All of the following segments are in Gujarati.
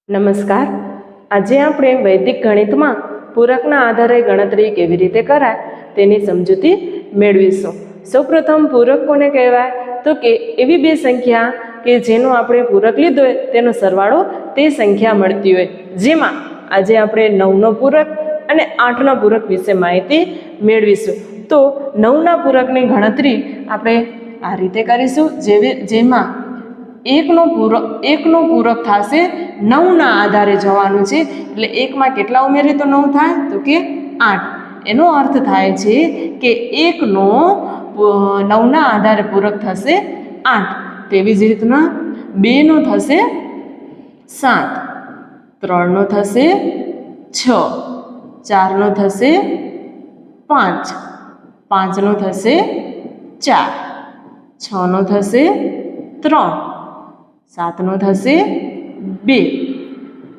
નમસ્કાર. આજે આપણે વૈદિક ગણિતમાં પૂરકના આધારે ગણતરી કેવી રીતે કરાય તેની સમજૂતી મેળવીશું. સૌપ્રથમ પૂરક કોને કહેવાય? તો કે એવી બે સંખ્યા કે જેનો આપણે પૂરક લીધો હોય તેનો સરવાળો તે સંખ્યા મળતી હોય. જેમાં આજે આપણે 9નો પૂરક અને 8ના પૂરક વિશે માહિતી મેળવીશું. તો 9ના પૂરકની ગણતરી આપણે આ રીતે કરીશું, જેમાં એકનો પૂરક થશે 9ના આધારે જવાનું છે. એટલે એકમાં કેટલા ઉમેરીએ તો 9 થાય? તો કે 8. એનો અર્થ થાય છે કે એકનો 9ના આધારે પૂરક થશે 8. તેવી જ રીતના 2નો થશે 7, 3નો થશે 6, 4નો થશે 5, 5નો થશે 4, 6નો થશે 3, 7નો થશે 2,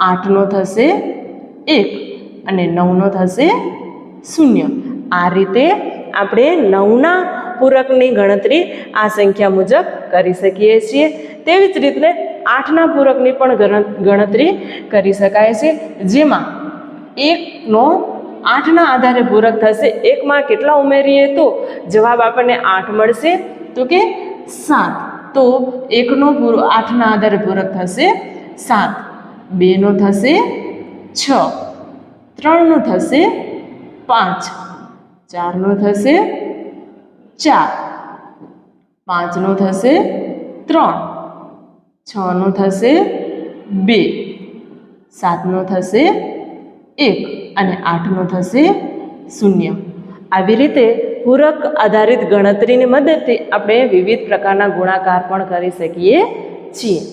8નો થશે 1 અને 9નો થશે 0. આ રીતે આપણે 9ના પૂરકની ગણતરી આ સંખ્યા મુજબ કરી શકીએ છીએ. તેવી જ રીતે 8ના પૂરકની પણ ગણતરી કરી શકાય છે, જેમાં એકનો 8ના આધારે પૂરક થશે. એકમાં કેટલા ઉમેરીએ તો જવાબ આપણને 8 મળશે? તો કે 7. તો એકનો 8ના આધારે પૂરક થશે 7, 2નો થશે 6, 3નો થશે 5, 4નો થશે 4, 5નો થશે 3, 6નો થશે 2, 7નો થશે 1 અને 8નો થશે 0. આવી રીતે પૂરક આધારિત ગણતરીની મદદથી આપણે વિવિધ પ્રકારના ગુણાકાર પણ કરી શકીએ છીએ.